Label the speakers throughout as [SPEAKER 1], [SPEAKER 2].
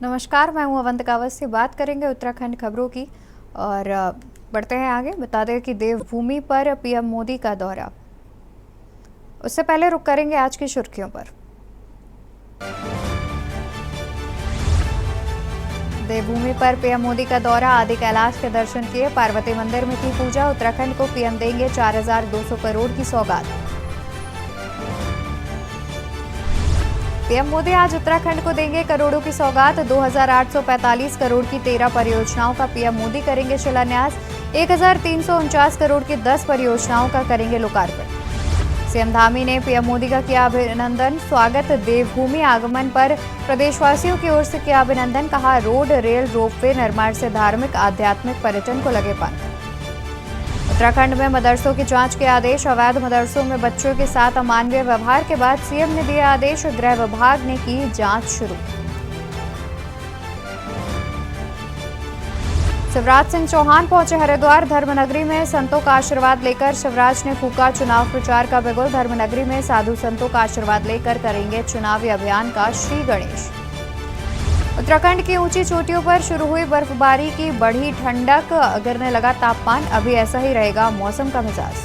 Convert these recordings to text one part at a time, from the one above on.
[SPEAKER 1] नमस्कार, मैं हूं अवंतिका अवस्थी। बात करेंगे उत्तराखंड खबरों की और बढ़ते हैं आगे। बता दें कि देवभूमि पर पीएम मोदी का दौरा। उससे पहले रुक करेंगे आज की सुर्खियों पर। देवभूमि पर पीएम मोदी का दौरा, आदि कैलाश के दर्शन किए, पार्वती मंदिर में की पूजा। उत्तराखंड को पीएम देंगे 4,200 करोड़ की सौगात। पीएम मोदी आज उत्तराखंड को देंगे करोड़ों की सौगात। 2,845 करोड़ की 13 परियोजनाओं का पीएम मोदी करेंगे शिलान्यास। 1,349 करोड़ की 10 परियोजनाओं का करेंगे लोकार्पण। सीएम धामी ने पीएम मोदी का किया अभिनंदन स्वागत। देवभूमि आगमन पर प्रदेशवासियों की ओर से किया अभिनंदन। कहा, रोड, रेल, रोपवे निर्माण से धार्मिक आध्यात्मिक पर्यटन को लगे पंख। उत्तराखंड में मदरसों की जांच के आदेश। अवैध मदरसों में बच्चों के साथ अमानवीय व्यवहार के बाद सीएम ने दिए आदेश। गृह विभाग ने की जांच शुरू। शिवराज सिंह चौहान पहुंचे हरिद्वार। धर्मनगरी में संतों का आशीर्वाद लेकर शिवराज ने फूका चुनाव प्रचार का बिगुल। धर्मनगरी में साधु संतों का आशीर्वाद लेकर करेंगे चुनावी अभियान का श्री गणेश। उत्तराखंड की ऊंची चोटियों पर शुरू हुई बर्फबारी की बढ़ी ठंडक, गिरने लगा तापमान। अभी ऐसा ही रहेगा मौसम का मिजाज।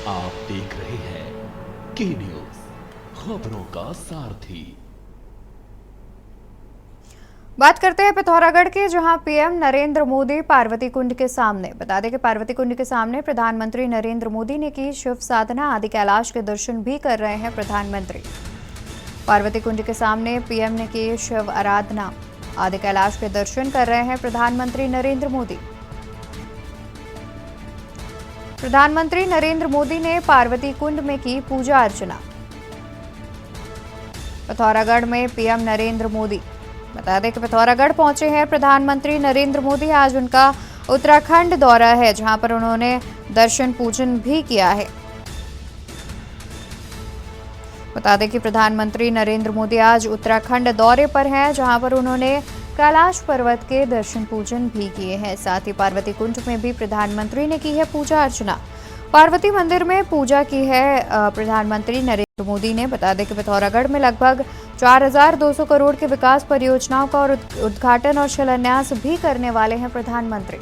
[SPEAKER 2] आप देख रहे हैं के न्यूज, खबरों का सारथी।
[SPEAKER 1] बात करते हैं पिथौरागढ़ की, जहां पीएम नरेंद्र मोदी पार्वती कुंड के सामने। बता दें कि पार्वती कुंड के सामने प्रधानमंत्री नरेंद्र मोदी ने की शिव साधना। आदि कैलाश के दर्शन भी कर रहे हैं प्रधानमंत्री। पार्वती कुंड के सामने पीएम ने की शिव आराधना। आदि कैलाश के दर्शन कर रहे हैं प्रधानमंत्री नरेंद्र मोदी। प्रधानमंत्री नरेंद्र मोदी ने पार्वती कुंड में की पूजा अर्चना। पिथौरागढ़ में पीएम नरेंद्र मोदी। बता दें कि पिथौरागढ़ पहुंचे हैं प्रधानमंत्री नरेंद्र मोदी। आज उनका उत्तराखंड दौरा है, जहां पर उन्होंने दर्शन पूजन भी किया है। बता दें कि प्रधानमंत्री नरेंद्र मोदी आज उत्तराखंड दौरे पर हैं, जहां पर उन्होंने कैलाश पर्वत के दर्शन पूजन भी किए हैं। साथ ही पार्वती कुंड में भी प्रधानमंत्री ने की है पूजा अर्चना। पार्वती मंदिर में पूजा की है प्रधानमंत्री नरेंद्र मोदी ने। बता दें कि पिथौरागढ़ में लगभग 4,200 करोड़ के विकास परियोजनाओं का उद्घाटन और शिलान्यास भी करने वाले हैं प्रधानमंत्री।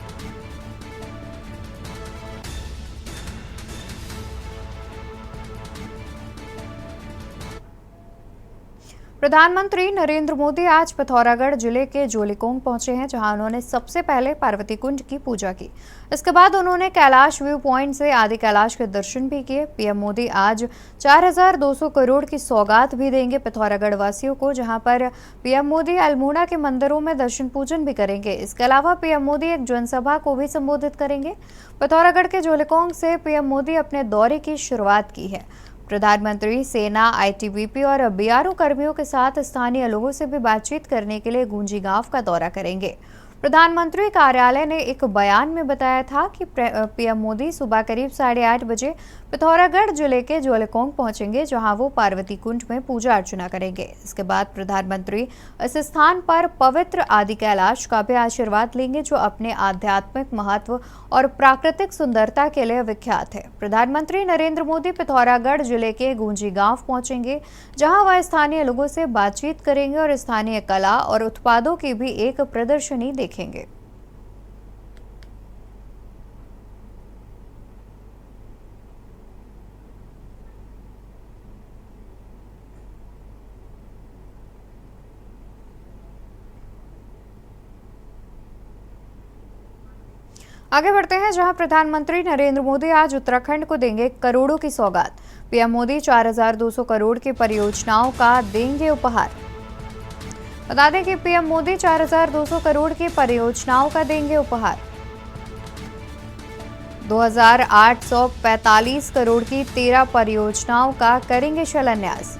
[SPEAKER 1] प्रधानमंत्री नरेंद्र मोदी आज पिथौरागढ़ जिले के जोलीकोंग पहुंचे हैं, जहां उन्होंने सबसे पहले पार्वती कुंड की पूजा की। इसके बाद उन्होंने कैलाश व्यू पॉइंट से आदि कैलाश के दर्शन भी किए। पीएम मोदी आज 4,200 करोड़ की सौगात भी देंगे पिथौरागढ़ वासियों को, जहां पर पीएम मोदी अल्मोड़ा के मंदिरों में दर्शन पूजन भी करेंगे। इसके अलावा पीएम मोदी एक जनसभा को भी संबोधित करेंगे। पिथौरागढ़ के जोलीकोंग से पीएम मोदी अपने दौरे की शुरुआत की है। प्रधानमंत्री सेना, आईटीबीपी और बीआरओ कर्मियों के साथ स्थानीय लोगों से भी बातचीत करने के लिए गुंजी गांव का दौरा करेंगे। प्रधानमंत्री कार्यालय ने एक बयान में बताया था कि पीएम मोदी सुबह करीब 8:30 बजे पिथौरागढ़ जिले के जोलीकोंग पहुंचेंगे, जहां वो पार्वती कुंड में पूजा अर्चना करेंगे। इसके बाद प्रधानमंत्री इस स्थान पर पवित्र आदि कैलाश का भी आशीर्वाद लेंगे, जो अपने आध्यात्मिक महत्व और प्राकृतिक सुंदरता के लिए विख्यात है। प्रधानमंत्री नरेंद्र मोदी पिथौरागढ़ जिले के गुंजी गांव पहुंचेंगे, जहां वह स्थानीय लोगों से बातचीत करेंगे और स्थानीय कला और उत्पादों की भी एक प्रदर्शनी देखेंगे। आगे बढ़ते हैं, जहां प्रधानमंत्री नरेंद्र मोदी आज उत्तराखंड को देंगे करोड़ों की सौगात। पीएम मोदी 4,200 करोड़ की परियोजनाओं का देंगे उपहार। बता दें कि पीएम मोदी 4,200 करोड़ की परियोजनाओं का देंगे उपहार। 2,845 करोड़ की 13 परियोजनाओं का करेंगे शिलान्यास।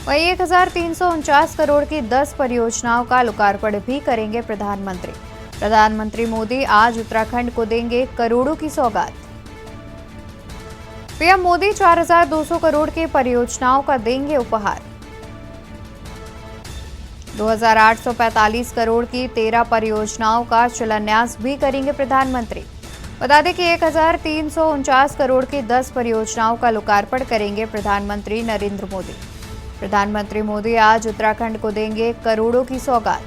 [SPEAKER 1] वहीं 1,349 करोड़ की 10 परियोजनाओं का लोकार्पण भी करेंगे प्रधानमंत्री। प्रधानमंत्री मोदी आज उत्तराखंड को देंगे करोड़ों की सौगात। पीएम मोदी 4,200 करोड़ की परियोजनाओं का देंगे उपहार। 2,845 करोड़ की 13 परियोजनाओं का शिलान्यास भी करेंगे प्रधानमंत्री। बता दें कि 1,349 करोड़ की 10 परियोजनाओं का लोकार्पण करेंगे प्रधानमंत्री नरेंद्र मोदी। प्रधानमंत्री मोदी आज उत्तराखंड को देंगे करोड़ों की सौगात।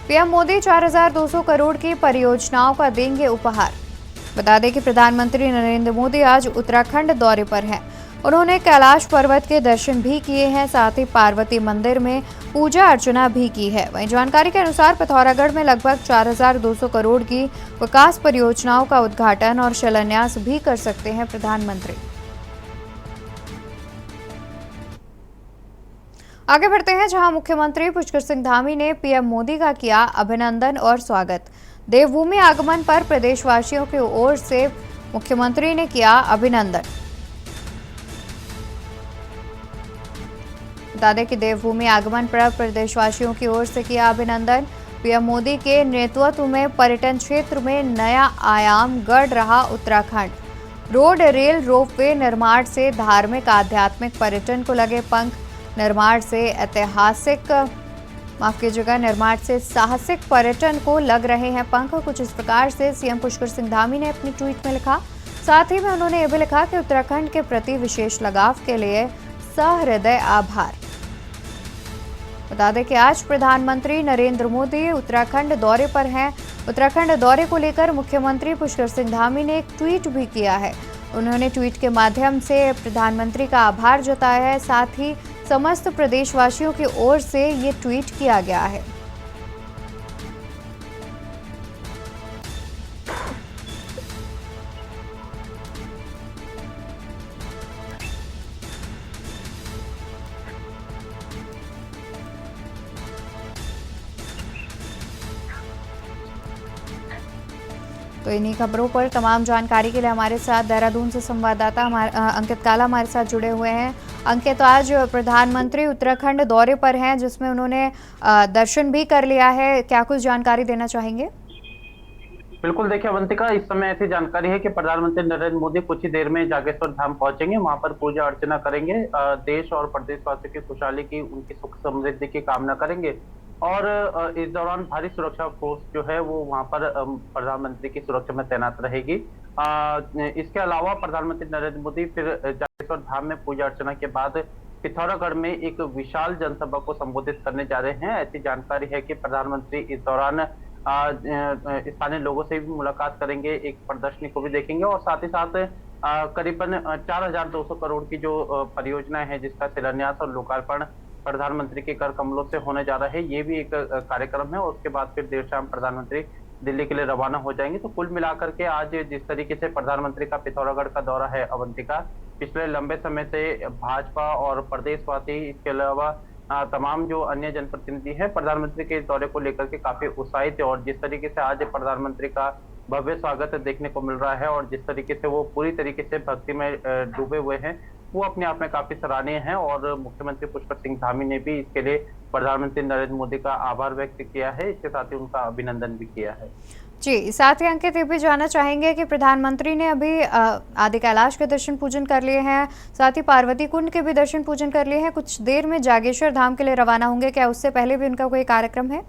[SPEAKER 1] पीएम मोदी 4,200 करोड़ की परियोजनाओं का देंगे उपहार। बता दें कि प्रधानमंत्री नरेंद्र मोदी आज उत्तराखंड दौरे पर हैं। उन्होंने कैलाश पर्वत के दर्शन भी किए हैं, साथ ही पार्वती मंदिर में पूजा अर्चना भी की है। वहीं जानकारी के अनुसार पिथौरागढ़ में लगभग 4,200 करोड़ की विकास परियोजनाओं का उद्घाटन और शिलान्यास भी कर सकते हैं प्रधानमंत्री। आगे बढ़ते हैं, जहां मुख्यमंत्री पुष्कर सिंह धामी ने पीएम मोदी का किया अभिनंदन और स्वागत। देवभूमि आगमन पर प्रदेशवासियों की ओर से मुख्यमंत्री ने किया अभिनंदन। बता दें कि देवभूमि आगमन पर प्रदेशवासियों की ओर से किया अभिनंदन। पीएम मोदी के नेतृत्व में पर्यटन क्षेत्र में नया आयाम गढ़ रहा उत्तराखंड। रोड, रेल, रोपवे निर्माण से धार्मिक आध्यात्मिक पर्यटन को लगे पंख। निर्माण से साहसिक पर्यटन को लग रहे हैं पंख। कुछ इस प्रकार से सीएम पुष्कर सिंह धामी ने अपनी ट्वीट में लिखा। साथ ही में उन्होंने ये भी लिखा कि उत्तराखंड के प्रति विशेष लगाव के लिए सहृदय आभार। बता दें कि आज प्रधानमंत्री नरेंद्र मोदी उत्तराखंड दौरे पर हैं। उत्तराखंड दौरे को लेकर मुख्यमंत्री पुष्कर सिंह धामी ने एक ट्वीट भी किया है। उन्होंने ट्वीट के माध्यम से प्रधानमंत्री का आभार जताया है। साथ ही समस्त प्रदेशवासियों की ओर से ये ट्वीट किया गया है। तो इन्हीं खबरों पर तमाम जानकारी के लिए हमारे साथ देहरादून से संवाददाता अंकित काला हमारे साथ जुड़े हुए हैं। अंकित, आज प्रधानमंत्री उत्तराखंड दौरे पर हैं, जिसमें उन्होंने दर्शन भी कर लिया है। क्या कुछ जानकारी देना चाहेंगे?
[SPEAKER 3] बिल्कुल, देखिए अवंतिका, इस समय ऐसी जानकारी है कि प्रधानमंत्री नरेंद्र मोदी कुछ ही देर में जागेश्वर धाम पहुंचेंगे। वहां पर पूजा अर्चना करेंगे, देश और प्रदेशवासियों की खुशहाली की, उनकी सुख समृद्धि की कामना करेंगे। और इस दौरान भारी सुरक्षा फोर्स जो है वो वहां पर प्रधानमंत्री की सुरक्षा में तैनात रहेगी। इसके अलावा प्रधानमंत्री नरेंद्र मोदी फिर जागेश्वर धाम में पूजा अर्चना के बाद पिथौरागढ़ में एक विशाल जनसभा को संबोधित करने जा रहे हैं। ऐसी जानकारी है कि प्रधानमंत्री इस दौरान स्थानीय लोगों से भी मुलाकात करेंगे, एक प्रदर्शनी को भी देखेंगे और साथ ही साथ करीबन 4,200 करोड़ की जो परियोजना है जिसका शिलान्यास और लोकार्पण प्रधानमंत्री के कर कमलों से होने जा रहा है, ये भी एक कार्यक्रम है। और उसके बाद फिर देर शाम प्रधानमंत्री दिल्ली के लिए रवाना हो जाएंगे। तो कुल मिलाकर के आज जिस तरीके से प्रधानमंत्री का पिथौरागढ़ का दौरा है अवंतिका, पिछले लंबे समय से भाजपा और प्रदेशवासी, इसके अलावा तमाम जो अन्य जनप्रतिनिधि हैं, प्रधानमंत्री के इस दौरे को लेकर के काफी उत्साहित है। और जिस तरीके से आज प्रधानमंत्री का भव्य स्वागत देखने को मिल रहा है और जिस तरीके से वो पूरी तरीके से भक्ति में डूबे हुए हैं, वो अपने आप में काफी सराहनीय है। और मुख्यमंत्री पुष्कर सिंह धामी ने भी इसके लिए प्रधानमंत्री नरेंद्र मोदी का आभार व्यक्त किया है, इसके साथ ही उनका अभिनंदन भी किया है।
[SPEAKER 1] जी, साथ ही अंकित ये भी जानना चाहेंगे कि प्रधानमंत्री ने अभी आदि कैलाश के दर्शन पूजन कर लिए हैं, साथ ही पार्वती कुंड के भी दर्शन पूजन कर लिए हैं, कुछ देर में जागेश्वर धाम के लिए रवाना होंगे। क्या उससे पहले भी उनका कोई कार्यक्रम है?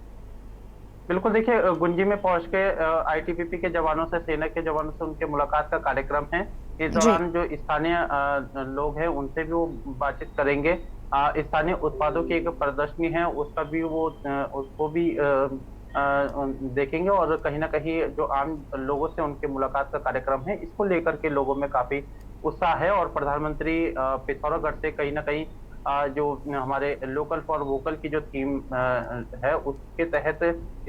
[SPEAKER 3] बिल्कुल, देखिए गुंजी में पहुंच के आईटीबीपी के जवानों से, सेना के जवानों से उनके मुलाकात का कार्यक्रम है। इस दौरान जो स्थानीय लोग हैं उनसे भी वो बातचीत करेंगे। स्थानीय उत्पादों की एक प्रदर्शनी है, उसका भी वो उसको भी देखेंगे और कहीं ना कहीं जो आम लोगों से उनके मुलाकात का कार्यक्रम है, इसको लेकर के लोगों में काफी उत्साह है। और प्रधानमंत्री पिथौरागढ़ से कहीं ना कहीं जो हमारे लोकल फॉर वोकल की जो थीम है उसके तहत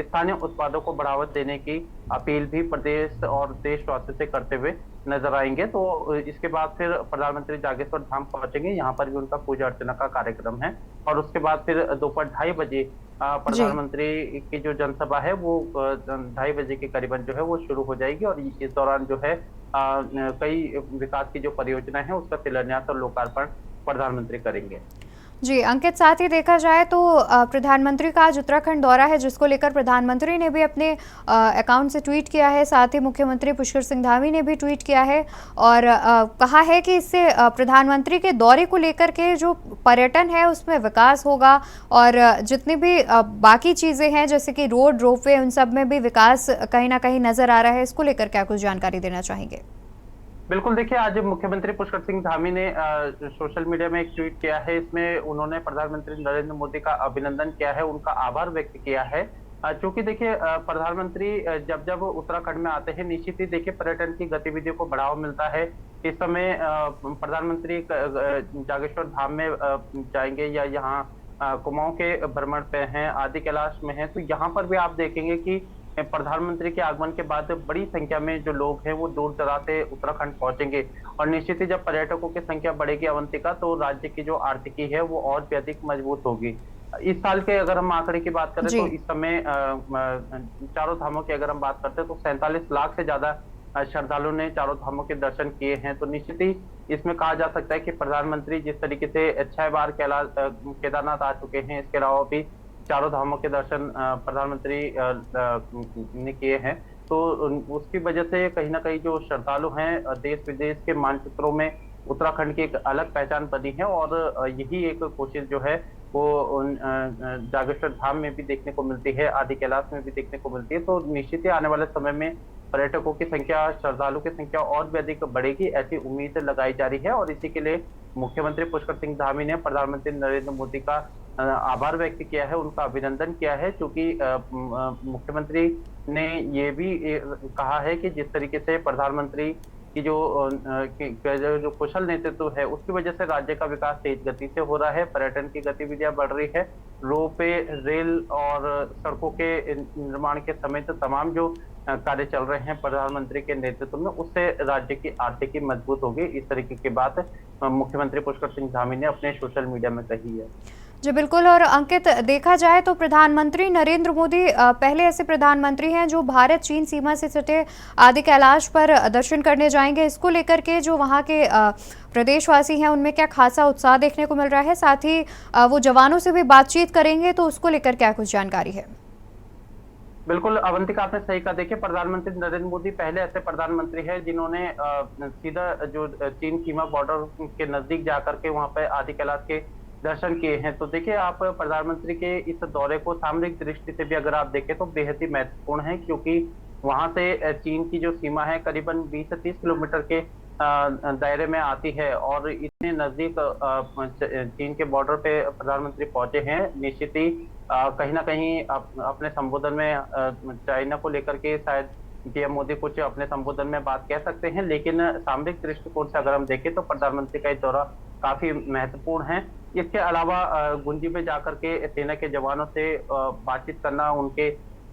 [SPEAKER 3] स्थानीय उत्पादों को बढ़ावा देने की अपील भी प्रदेश और देशवासियों से करते हुए नजर आएंगे। तो इसके बाद फिर प्रधानमंत्री जागेश्वर धाम पहुंचेंगे, यहाँ पर भी उनका पूजा अर्चना का कार्यक्रम है। और उसके बाद फिर दोपहर 2:30 बजे प्रधानमंत्री की जो जनसभा है वो 2:30 बजे के करीबन जो है वो शुरू हो जाएगी। और इस दौरान जो है कई विकास की जो परियोजना है उसका शिलान्यास और लोकार्पण प्रधानमंत्री करेंगे।
[SPEAKER 1] जी अंकित, साथ ही देखा जाए तो प्रधानमंत्री का आज उत्तराखंड दौरा है, जिसको लेकर प्रधानमंत्री ने भी अपने अकाउंट से ट्वीट किया है, साथ ही मुख्यमंत्री पुष्कर सिंह धामी ने भी ट्वीट किया है और कहा है कि इससे प्रधानमंत्री के दौरे को लेकर के जो पर्यटन है उसमें विकास होगा और जितनी भी बाकी चीज़ें हैं जैसे कि रोड, रोपवे, उन सब में भी विकास कहीं ना कहीं नजर आ रहा है। इसको लेकर क्या कुछ जानकारी देना चाहेंगे?
[SPEAKER 3] बिल्कुल देखिए, आज मुख्यमंत्री पुष्कर सिंह धामी ने सोशल मीडिया में एक ट्वीट किया है। इसमें उन्होंने प्रधानमंत्री नरेंद्र मोदी का अभिनंदन किया है, उनका आभार व्यक्त किया है। चूंकि देखिए प्रधानमंत्री जब जब उत्तराखंड में आते हैं, निश्चित ही देखिए पर्यटन की गतिविधियों को बढ़ावा मिलता है। इस समय प्रधानमंत्री जागेश्वर धाम में जाएंगे या यहाँ कुमाऊं के भ्रमण पे हैं, आदि कैलाश में हैं, तो यहाँ पर भी आप देखेंगे कि प्रधानमंत्री के आगमन के बाद बड़ी संख्या में जो लोग हैं वो दूर दराज से उत्तराखंड पहुंचेंगे। और निश्चित ही जब पर्यटकों की संख्या बढ़ेगी अवंतिका, तो राज्य की जो आर्थिकी है वो और भी अधिक मजबूत होगी। इस साल के अगर हम आंकड़े की बात करें तो इस समय चारों धामों की अगर हम बात करते हैं तो 47 लाख से ज्यादा श्रद्धालुओं ने चारों धामों के दर्शन किए हैं। तो निश्चित ही इसमें कहा जा सकता है कि प्रधानमंत्री जिस तरीके से 6 बार केदारनाथ आ चुके हैं, इसके अलावा भी चारों धामों के दर्शन प्रधानमंत्री ने किए हैं, तो उसकी वजह से कहीं ना कहीं जो श्रद्धालु हैं देश विदेश के मानचित्रों में उत्तराखंड की एक अलग पहचान बनी है। और यही एक कोशिश जो है वो जागेश्वर धाम में भी देखने को मिलती है, आदि कैलाश में भी देखने को मिलती है। तो निश्चित ही आने वाले समय में पर्यटकों की संख्या, श्रद्धालु की संख्या और भी अधिक बढ़ेगी, ऐसी उम्मीद लगाई जा रही है। और इसी के लिए मुख्यमंत्री पुष्कर सिंह धामी ने प्रधानमंत्री नरेंद्र मोदी का आभार व्यक्त किया है, उनका अभिनंदन किया है। क्योंकि मुख्यमंत्री ने ये भी कहा है कि जिस तरीके से प्रधानमंत्री की जो कुशल नेतृत्व है, उसकी वजह से राज्य का विकास तेज गति से हो रहा है, पर्यटन की गतिविधियां बढ़ रही है, रोपवे, रेल और सड़कों के निर्माण के समेत तमाम जो कार्य चल रहे हैं प्रधानमंत्री के नेतृत्व में, उससे राज्य की आर्थिकी मजबूत होगी। इस तरीके की बात मुख्यमंत्री पुष्कर सिंह धामी ने अपने सोशल मीडिया में कही है।
[SPEAKER 1] जी बिल्कुल। और अंकित, देखा जाए तो प्रधानमंत्री नरेंद्र मोदी पहले ऐसे प्रधानमंत्री हैं जो भारत चीन सीमा से सटे आदि कैलाश पर दर्शन करने जाएंगे। इसको लेकर के जो वहां के प्रदेशवासी हैं उनमें क्या खासा उत्साह देखने को मिल रहा है, साथ ही वो जवानों से भी बातचीत करेंगे, तो उसको लेकर क्या कुछ जानकारी है?
[SPEAKER 3] बिल्कुल अवंतिका, आपने सही कहा। देखिए, प्रधानमंत्री नरेंद्र मोदी पहले ऐसे प्रधानमंत्री हैं जिन्होंने सीधा जो चीन सीमा बॉर्डर के नजदीक जाकर के वहां पे आदि कैलाश के दर्शन किए हैं। तो देखिए, आप प्रधानमंत्री के इस दौरे को सामरिक दृष्टि से भी अगर आप देखें तो बेहद ही महत्वपूर्ण है, क्योंकि वहां से चीन की जो सीमा है करीबन 20 से 30 किलोमीटर के दायरे में आती है। और इतने नजदीक चीन के बॉर्डर पे प्रधानमंत्री पहुंचे हैं। निश्चित ही कहीं ना कहीं अपने संबोधन में चाइना को लेकर के शायद पीएम मोदी कुछ अपने संबोधन में बात कह सकते हैं, लेकिन सामरिक दृष्टिकोण से अगर हम देखें तो प्रधानमंत्री का ये दौरा काफी महत्वपूर्ण है। इसके अलावा गुंजी में जाकर के सेना के जवानों से बातचीत करना, उनके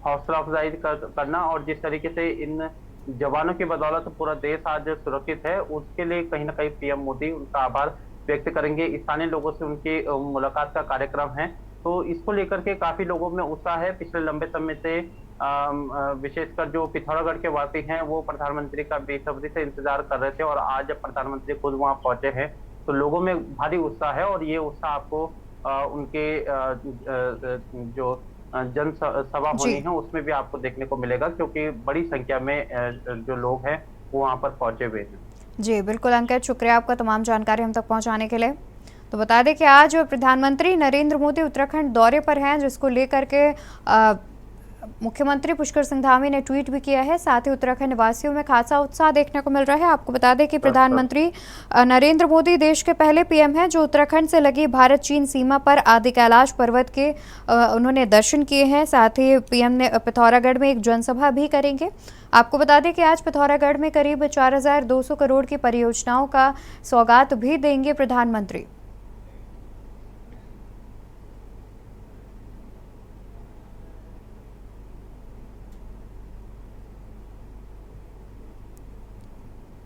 [SPEAKER 3] हौसला अफजाई करना, और जिस तरीके से इन जवानों की बदौलत पूरा देश आज सुरक्षित है, उसके लिए कहीं ना कहीं पीएम मोदी उनका आभार व्यक्त करेंगे। स्थानीय लोगों से उनकी मुलाकात का कार्यक्रम है, तो इसको लेकर के काफी लोगों में उत्साह है। पिछले लंबे समय से विशेषकर जो पिथौरागढ़ के वासी हैं वो प्रधानमंत्री का बेसब्री से इंतजार कर रहे थे, और आज प्रधानमंत्री खुद वहां पहुंचे हैं, तो लोगों में भारी उत्साह है। और ये उत्साह आपको उनके जो जन सभा होनी है उसमें भी आपको देखने को मिलेगा, क्योंकि बड़ी संख्या में जो लोग हैं वो वहां पर पहुंचे हुए हैं।
[SPEAKER 1] जी बिल्कुल अंकित, शुक्रिया आपका तमाम जानकारी हम तक पहुंचाने के लिए। तो बता दें कि आज प्रधानमंत्री नरेंद्र मोदी उत्तराखंड दौरे पर हैं, जिसको लेकर के मुख्यमंत्री पुष्कर सिंह धामी ने ट्वीट भी किया है। साथ ही उत्तराखंड निवासियों में खासा उत्साह देखने को मिल रहा है। आपको बता दें कि प्रधानमंत्री नरेंद्र मोदी देश के पहले पीएम हैं जो उत्तराखंड से लगी भारत चीन सीमा पर आदि कैलाश पर्वत के उन्होंने दर्शन किए हैं। साथ ही पीएम ने पिथौरागढ़ में एक जनसभा भी करेंगे। आपको बता दें कि आज पिथौरागढ़ में करीब 4200 करोड़ की परियोजनाओं का सौगात भी देंगे प्रधानमंत्री।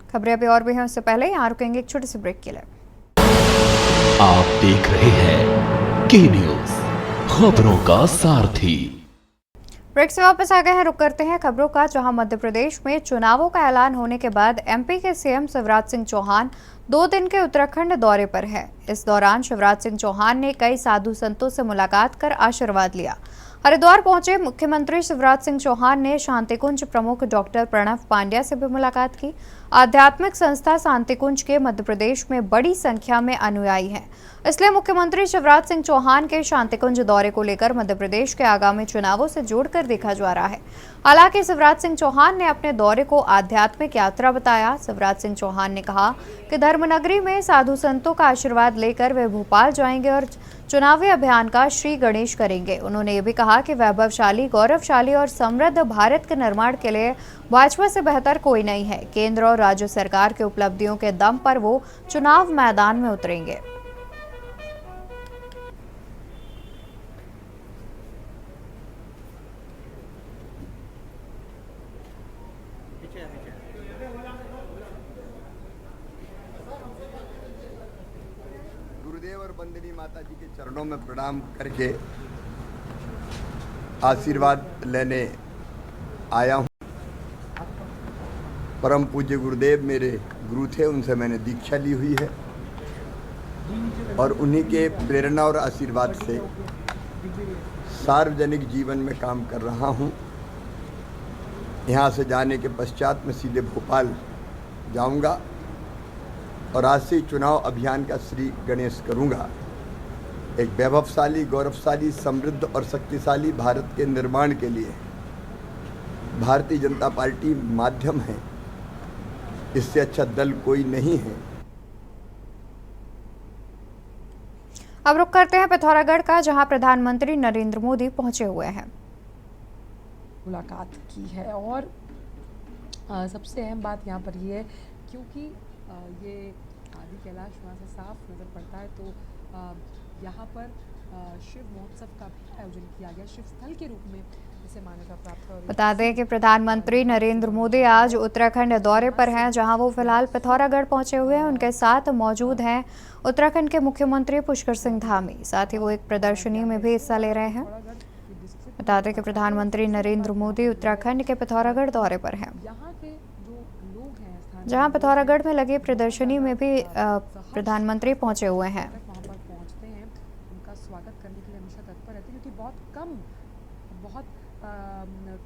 [SPEAKER 1] खबरें अभी और भी हैं, उससे पहले यहाँ रुकेंगे एक छोटे से ब्रेक के लिए।
[SPEAKER 2] आप देख रहे हैं के न्यूज, खबरों का सारथी।
[SPEAKER 1] ब्रेक से वापस आ गए हैं, रुक करते हैं खबरों का, जहां मध्य प्रदेश में चुनावों का ऐलान होने के बाद एमपी के सीएम शिवराज सिंह चौहान 2 दिन के उत्तराखंड दौरे पर हैं। इस दौरान शिवराज सिंह चौहान ने कई साधु संतों से मुलाकात कर आशीर्वाद लिया। हरिद्वार पहुंचे मुख्यमंत्री शिवराज सिंह चौहान ने शांतिकुंज प्रमुख डॉक्टर प्रणव पांड्या से भी मुलाकात की। आध्यात्मिक संस्था शांतिकुंज के मध्य प्रदेश में बड़ी संख्या में अनुयायी हैं। इसलिए मुख्यमंत्री शिवराज सिंह चौहान के शांतिकुंज दौरे को लेकर मध्य प्रदेश के आगामी चुनावों से जोड़कर देखा जा रहा है। हालांकि शिवराज सिंह चौहान ने अपने दौरे को आध्यात्मिक यात्रा बताया। शिवराज सिंह चौहान ने कहा कि धर्मनगरी में साधु संतों का आशीर्वाद लेकर वे भोपाल जाएंगे और चुनावी अभियान का श्री गणेश करेंगे। उन्होंने ये भी कहा कि वैभवशाली, गौरवशाली और समृद्ध भारत के निर्माण के लिए भाजपा से बेहतर कोई नहीं है। केंद्र और राज्य सरकार की उपलब्धियों के दम पर वो चुनाव मैदान में उतरेंगे।
[SPEAKER 4] गुरुदेव और वंदनी माता जी के चरणों में प्रणाम करके आशीर्वाद लेने आया हूँ। परम पूज्य गुरुदेव मेरे गुरु थे, उनसे मैंने दीक्षा ली हुई है और उन्हीं के प्रेरणा और आशीर्वाद से सार्वजनिक जीवन में काम कर रहा हूँ। यहाँ से जाने के पश्चात मैं सीधे भोपाल जाऊँगा और आज से चुनाव अभियान का श्री गणेश करूंगा। एक वैभवशाली, गौरवशाली, समृद्ध और शक्तिशाली भारत के निर्माण के लिए भारतीय जनता पार्टी माध्यम है। इससे अच्छा दल कोई नहीं है।
[SPEAKER 1] अब रुक करते हैं पिथौरागढ़ का, जहां प्रधानमंत्री नरेंद्र मोदी पहुंचे हुए हैं।
[SPEAKER 5] मुलाकात की है और सबसे अहम बात यहाँ पर ये है क्योंकि ये आदि कैलाश वहाँ से साफ नज़र पड़ता है, तो यहाँ पर शिव महोत्सव का भी आयोजन किया गया, शिव स्थल के रूप में इसे मान्यता प्राप्त है।
[SPEAKER 1] बता दें कि प्रधानमंत्री नरेंद्र मोदी आज उत्तराखंड दौरे पर हैं, जहां वो फिलहाल पिथौरागढ़ पहुंचे हुए हैं। उनके साथ मौजूद हैं उत्तराखंड के मुख्यमंत्री पुष्कर सिंह धामी। साथ ही वो एक प्रदर्शनी में भी हिस्सा ले रहे हैं। बता दें कि प्रधानमंत्री नरेंद्र मोदी उत्तराखंड के पिथौरागढ़ दौरे पर हैं, जहां पिथौरागढ़ में लगी प्रदर्शनी में भी प्रधानमंत्री पहुंचे हुए हैं।
[SPEAKER 5] वहाँ पर पहुँचते हैं, उनका स्वागत करने के लिए हमेशा तत्पर रहते हैं, क्योंकि बहुत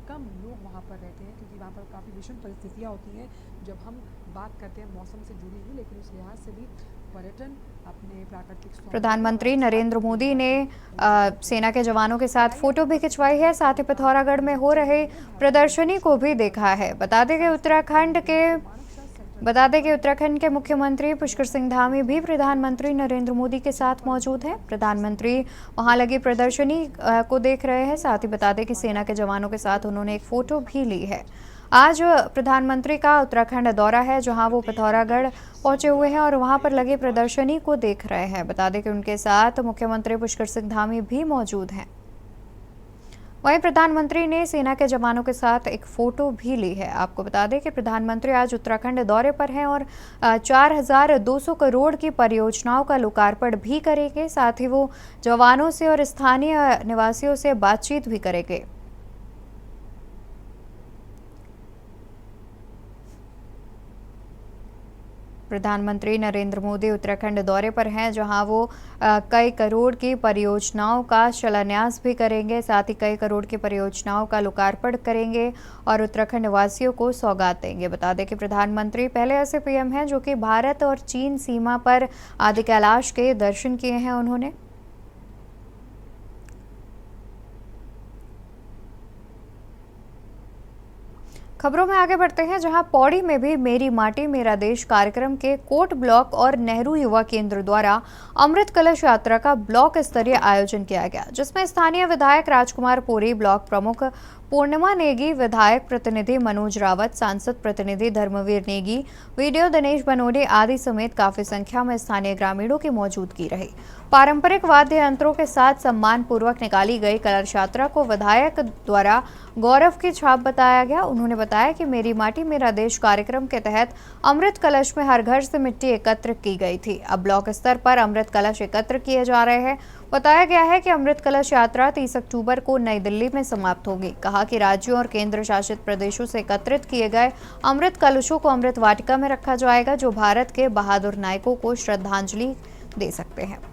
[SPEAKER 5] कम लोग वहाँ पर रहते हैं, क्योंकि वहाँ पर काफ़ी विषम परिस्थितियाँ होती हैं जब हम बात करते हैं मौसम से जुड़ी हुई, लेकिन उस लिहाज से भी पर्यटन अपने प्राकृतिक।
[SPEAKER 1] प्रधानमंत्री नरेंद्र मोदी ने सेना के जवानों के साथ फोटो भी खिंचवाई है, साथ ही पिथौरागढ़ में हो रहे प्रदर्शनी को भी देखा है। बता दें कि उत्तराखंड के मुख्यमंत्री पुष्कर सिंह धामी भी प्रधानमंत्री नरेंद्र मोदी के साथ मौजूद हैं। प्रधानमंत्री वहां लगी प्रदर्शनी को देख रहे हैं। साथ ही बता दें कि सेना के जवानों के साथ उन्होंने एक फोटो भी ली है। आज प्रधानमंत्री का उत्तराखंड दौरा है, जहां वो पिथौरागढ़ पहुंचे हुए हैं और वहां पर लगी प्रदर्शनी को देख रहे हैं। बता दें कि उनके साथ मुख्यमंत्री पुष्कर सिंह धामी भी मौजूद हैं। वहीं प्रधानमंत्री ने सेना के जवानों के साथ एक फोटो भी ली है। आपको बता दें कि प्रधानमंत्री आज उत्तराखंड दौरे पर हैं और 4200 करोड़ की परियोजनाओं का लोकार्पण भी करेंगे। साथ ही वो जवानों से और स्थानीय निवासियों से बातचीत भी करेंगे। प्रधानमंत्री नरेंद्र मोदी उत्तराखंड दौरे पर हैं, जहां वो कई करोड़ की परियोजनाओं का शिलान्यास भी करेंगे। साथ ही कई करोड़ की परियोजनाओं का लोकार्पण करेंगे और उत्तराखंड वासियों को सौगात देंगे। बता दें कि प्रधानमंत्री पहले ऐसे पीएम हैं जो कि भारत और चीन सीमा पर आदि कैलाश के दर्शन किए हैं उन्होंने। खबरों में आगे बढ़ते हैं, जहां पौड़ी में भी मेरी माटी मेरा देश कार्यक्रम के कोट ब्लॉक और नेहरू युवा केंद्र द्वारा अमृत कलश यात्रा का ब्लॉक स्तरीय आयोजन किया गया, जिसमें स्थानीय विधायक राजकुमार पुरी, ब्लॉक प्रमुख पूर्णिमा नेगी, विधायक प्रतिनिधि मनोज रावत, सांसद प्रतिनिधि धर्मवीर नेगी, वीडियो दिनेश बनोडे आदि समेत काफी संख्या में स्थानीय ग्रामीणों की मौजूदगी रही। पारंपरिक वाद्य यंत्रों के साथ सम्मान पूर्वक निकाली गई कलश यात्रा को विधायक द्वारा गौरव की छाप बताया गया। उन्होंने बताया कि मेरी माटी मेरा देश कार्यक्रम के तहत अमृत कलश में हर घर से मिट्टी एकत्र की गई थी। अब ब्लॉक स्तर पर अमृत कलश एकत्र किए जा रहे हैं। बताया गया है कि अमृत कलश यात्रा 30 अक्टूबर को नई दिल्ली में समाप्त होगी। कहा कि राज्यों और केंद्र शासित प्रदेशों से एकत्रित किए गए अमृत कलशों को अमृत वाटिका में रखा जाएगा, जो भारत के बहादुर नायकों को श्रद्धांजलि दे सकते हैं।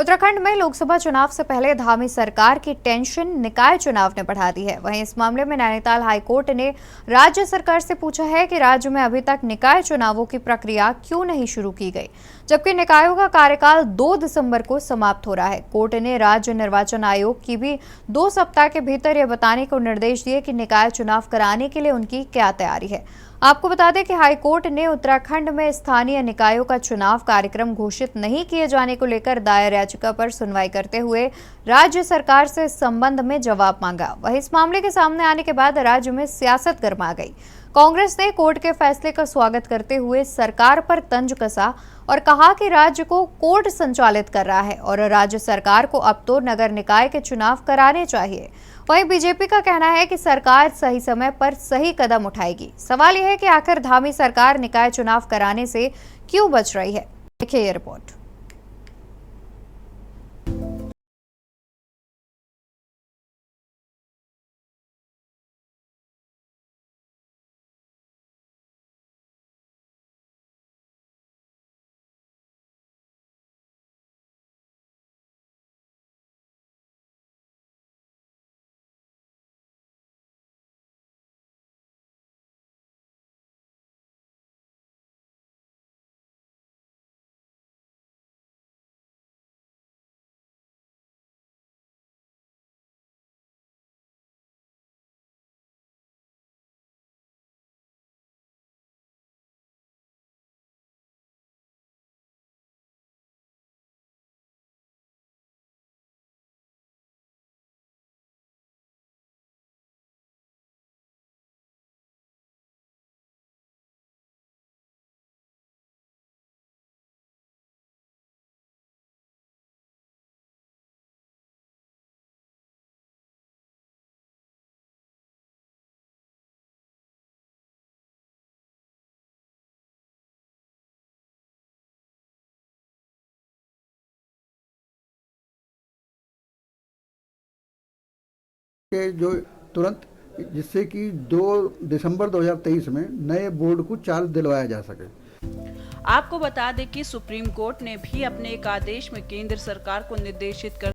[SPEAKER 1] उत्तराखंड में लोकसभा चुनाव से पहले धामी सरकार की टेंशन निकाय चुनाव ने बढ़ा दी है। वहीं इस मामले में नैनीताल हाईकोर्ट ने राज्य सरकार से पूछा है कि राज्य में अभी तक निकाय चुनावों की प्रक्रिया क्यों नहीं शुरू की गई, जबकि निकायों का कार्यकाल 2 दिसंबर को समाप्त हो रहा है। कोर्ट ने राज्य निर्वाचन आयोग की भी 2 सप्ताह के भीतर यह बताने को निर्देश दिए कि निकाय चुनाव कराने के लिए उनकी क्या तैयारी है। आपको बता दें कि हाईकोर्ट ने उत्तराखंड में स्थानीय निकायों का चुनाव कार्यक्रम घोषित नहीं किए जाने को लेकर दायर याचिका पर सुनवाई करते हुए राज्य सरकार से इस संबंध में जवाब मांगा। वहीं इस मामले के सामने आने के बाद राज्य में सियासत गर्मा गई। कांग्रेस ने कोर्ट के फैसले का स्वागत करते हुए सरकार पर तंज कसा और कहा कि राज्य को कोर्ट संचालित कर रहा है और राज्य सरकार को अब तो नगर निकाय के चुनाव कराने चाहिए। वहीं बीजेपी का कहना है कि सरकार सही समय पर सही कदम उठाएगी। सवाल यह है कि आखिर धामी सरकार निकाय चुनाव कराने से क्यों बच रही है। देखिए ये रिपोर्ट।
[SPEAKER 6] के जो तुरंत जिससे कि 2 दिसंबर 2023 में नए बोर्ड को चार्ज दिलवाया जा सके।
[SPEAKER 7] आपको बता दें कि सुप्रीम कोर्ट ने भी अपने एक आदेश में केंद्र सरकार को निर्देशित कर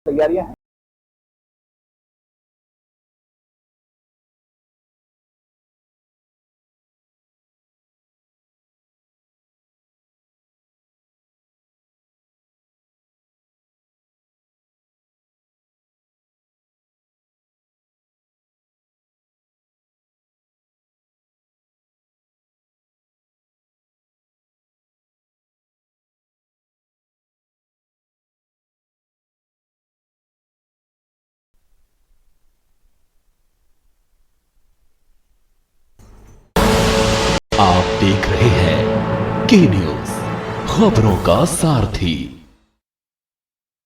[SPEAKER 3] तैयारियां हैं।
[SPEAKER 2] आप देख रहे हैं के न्यूज, खबरों का सारथी।